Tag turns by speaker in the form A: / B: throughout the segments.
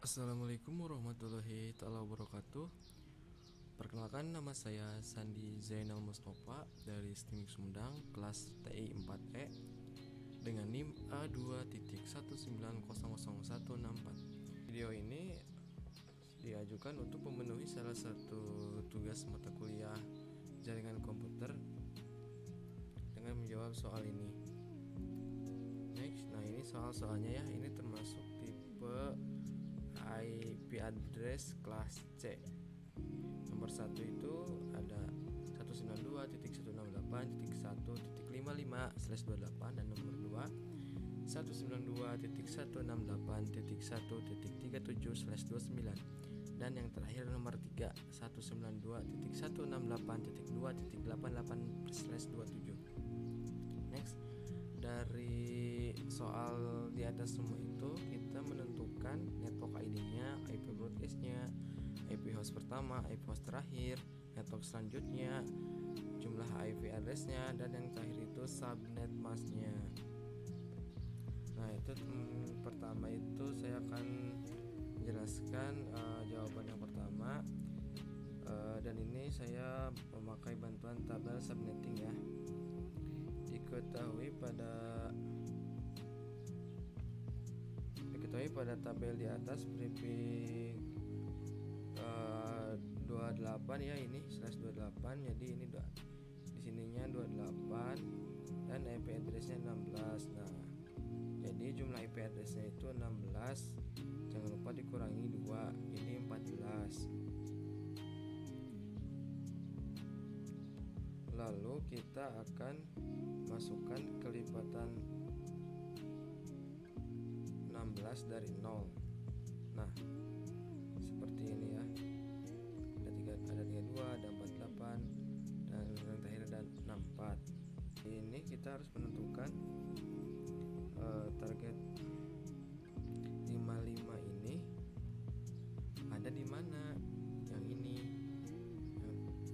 A: Assalamualaikum warahmatullahi taala wabarakatuh. Perkenalkan, nama saya Sandi Zainal Mustafa dari STIMIK Sumedang, kelas TI 4E dengan NIM A2.1900164. Video ini diajukan untuk memenuhi salah satu tugas mata kuliah jaringan komputer dengan menjawab soal ini. Next, nah ini soal-soalnya ya, ini termasuk tipe IP address kelas C. Nomor 1 itu ada 192.168.1.55/28, dan nomor 2 192.168.1.37/29, dan yang terakhir nomor 3 192.168.2.88/27. Next, dari soal di atas semua itu kita menentukan network ID-nya, IP broadcast-nya, IP host pertama, IP host terakhir, network selanjutnya, jumlah IP address-nya, dan yang terakhir itu subnet mask-nya. Nah, itu pertama itu saya akan menjelaskan jawaban yang pertama, dan ini saya memakai bantuan tabel subnetting ya. Diketahui pada tabel di atas briefing 28 ya, ini /28. Jadi ini di sininya 28 dan IP address-nya 16. Nah, jadi jumlah IP address-nya itu 16, jangan lupa dikurangi 2, jadi 14. Lalu kita akan masukkan kelipatan 16 dari 0. Nah, seperti ini ya. Ada 32, ada 48, dan yang terakhir ada 64. Ini kita harus menentukan target 55 ini ada di mana. Yang ini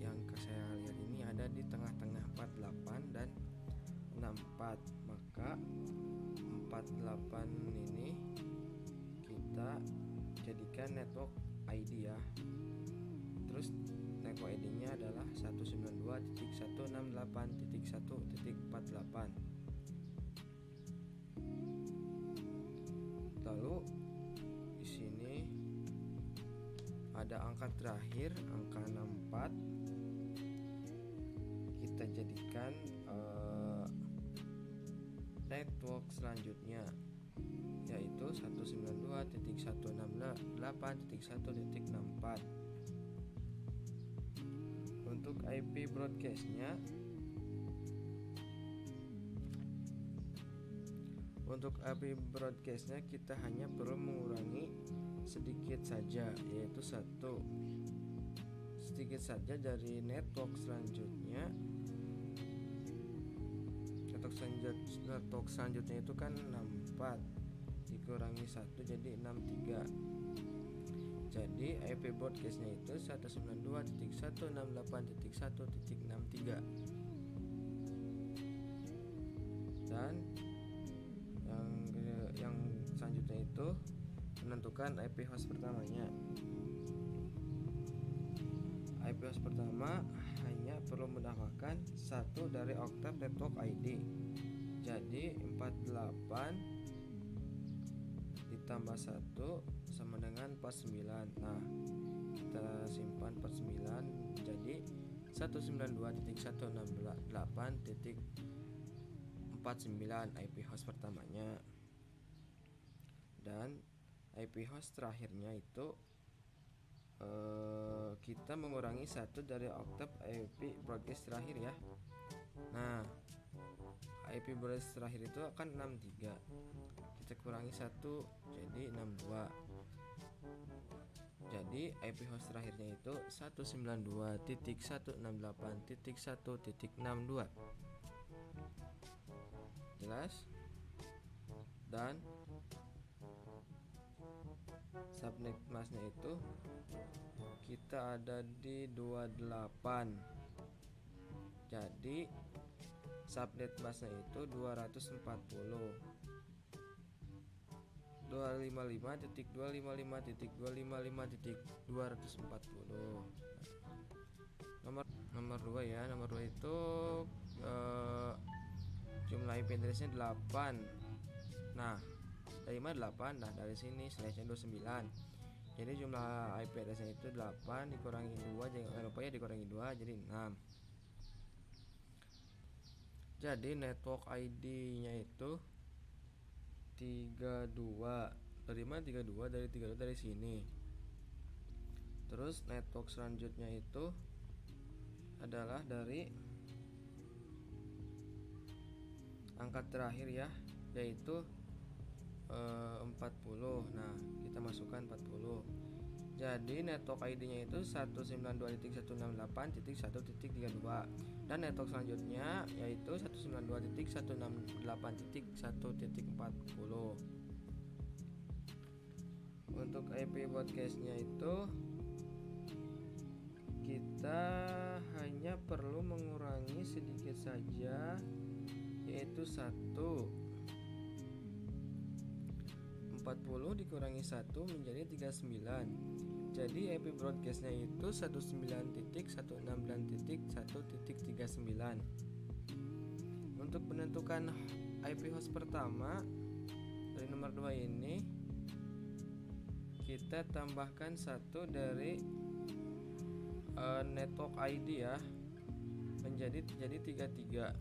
A: yang saya lihat ini ada di tengah-tengah 48 dan 64. Maka 48 ini kita jadikan network ID ya. Terus network ID-nya adalah 192.168.1.48. Lalu di sini ada angka terakhir, angka 64. Kita jadikan network selanjutnya, yaitu 192.168.1.64. Untuk IP broadcast-nya, kita hanya perlu mengurangi sedikit saja, yaitu 1 sedikit saja dari network selanjutnya. Network selanjutnya itu kan 64 dikurangi 1 jadi 63. Jadi IP broadcast-nya itu 192.168.1.63. Dan yang selanjutnya itu menentukan IP host pertamanya. IP host pertama hanya perlu menambahkan 1 dari oktav network ID. Jadi 48 ditambah 1 sama dengan 49. Nah, kita simpan 49 jadi 192.168.49 IP host pertamanya. Dan IP host terakhirnya itu kita mengurangi 1 dari oktav IP broadcast terakhir ya. Nah, IP broadcast terakhir itu akan 63. Kita kurangi 1 jadi 62. Jadi IP host terakhirnya itu 192.168.1.62. Jelas? Dan subnet masknya itu kita ada di 28. Jadi subnet masknya itu 240. 255.255.255.240. Nomor 2 ya. Nomor 2 itu jumlah IP addressnya 8. Nah, dari mana 8? Nah, dari sini slashnya 29. Jadi jumlah IP addressnya itu 8 dikurangi 2, jangan lupa ya dikurangi 2 jadi 6. Jadi network ID-nya itu 32. Dari mana 32? Dari 32 dari sini. Terus network selanjutnya itu adalah dari angka terakhir ya, yaitu 40. Nah, kita masukkan 40. Jadi network ID-nya itu 192.168.1.32 dan network selanjutnya yaitu 192.168.1.40. Untuk IP broadcast-nya itu kita hanya perlu mengurangi sedikit saja, yaitu 40 dikurangi 1 menjadi 39. Jadi IP broadcastnya itu 19.169.1.39. Untuk menentukan IP host pertama dari nomor 2 ini, kita tambahkan 1 dari network ID ya, menjadi 33.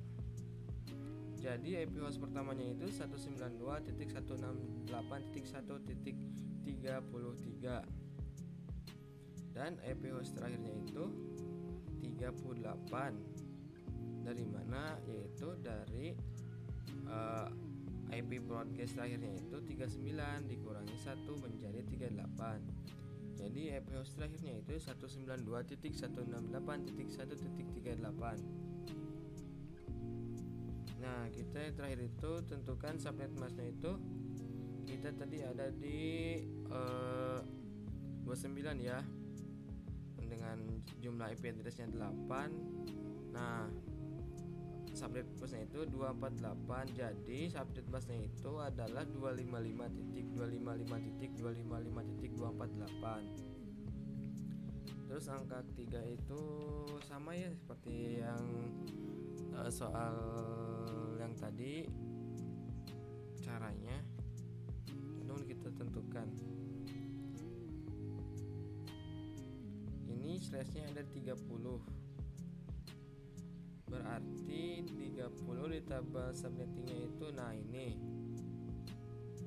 A: Jadi IP host pertamanya itu 192.168.1.33 dan IP host terakhirnya itu 38. Dari mana? Yaitu dari IP broadcast terakhirnya itu 39 dikurangi 1 menjadi 38. Jadi IP host terakhirnya itu 192.168.1.38. Nah, kita yang terakhir itu tentukan subnet masknya itu kita tadi ada di 29 ya, dengan jumlah IP addressnya 8. Nah, subnet busnya itu 248. Jadi subnet busnya itu adalah 255.255.245.248. Terus angka 3 itu sama ya seperti yang soal yang tadi. Caranya kita tentukan ini slashnya ada 30, berarti 30 ditambah subnettingnya itu, nah ini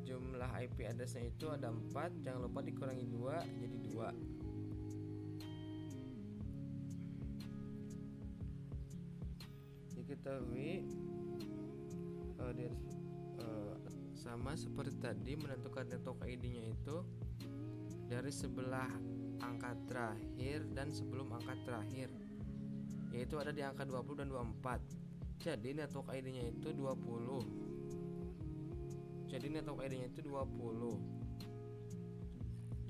A: jumlah IP addressnya itu ada 4, jangan lupa dikurangi 2 jadi 2. Diketahui sama seperti tadi, menentukan network ID-nya itu dari sebelah angka terakhir dan sebelum angka terakhir, yaitu ada di angka 20 dan 24. Jadi network ID-nya itu 20. Jadi network ID-nya itu 20.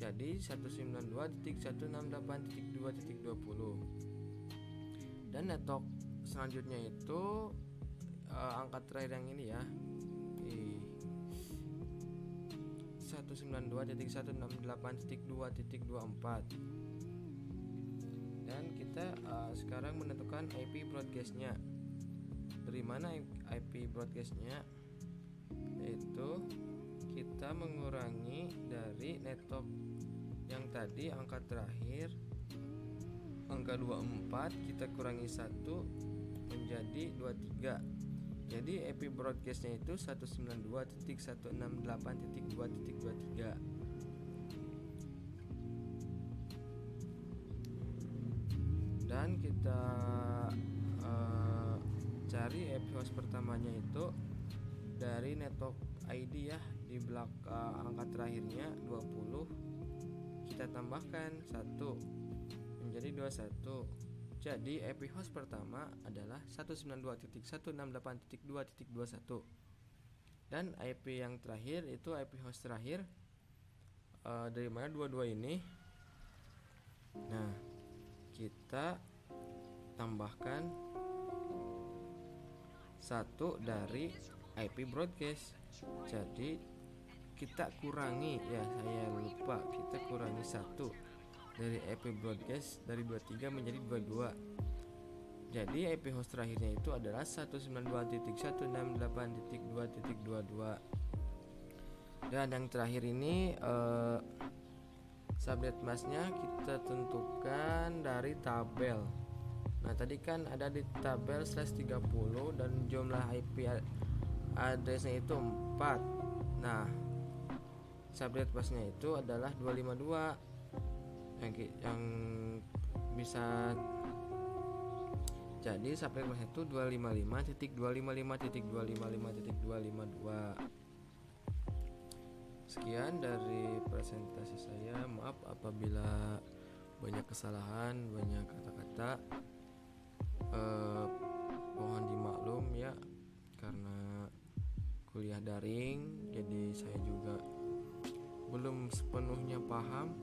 A: Jadi 192.168.2.20. Dan network selanjutnya itu angka terakhir yang ini ya, 192.168.2.24. Dan kita sekarang menentukan IP broadcastnya. Dari mana IP broadcastnya? Yaitu kita mengurangi dari network yang tadi angka terakhir angka 24, kita kurangi 1 menjadi 23. Jadi IP broadcastnya itu 192.168.2.23. Dan kita cari IP host pertamanya itu dari network ID ya, di belakang angka terakhirnya 20, kita tambahkan 1 menjadi 21. Jadi IP host pertama adalah 192.168.2.21. Dan IP yang terakhir itu IP host terakhir dari mana 22 ini. Nah, kita tambahkan 1 dari IP broadcast. Jadi kita kurangi, ya saya lupa, kita kurangi 1 dari IP broadcast dari 23 menjadi 22. Jadi IP host terakhirnya itu adalah 192.168.2.22. Dan yang terakhir ini subnet masknya kita tentukan dari tabel. Nah tadi kan ada di tabel /30 dan jumlah IP addressnya itu 4. Nah subnet masknya itu adalah 252 yang bisa. Jadi subnet masknya itu 255.255.255.252. Sekian dari presentasi saya. Maaf apabila banyak kesalahan, banyak kata-kata. Mohon dimaklum ya, karena kuliah daring, jadi saya juga belum sepenuhnya paham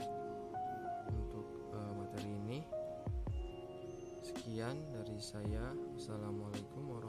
A: untuk materi ini. Sekian dari saya. Wassalamualaikum warahmatullahi wabarakatuh.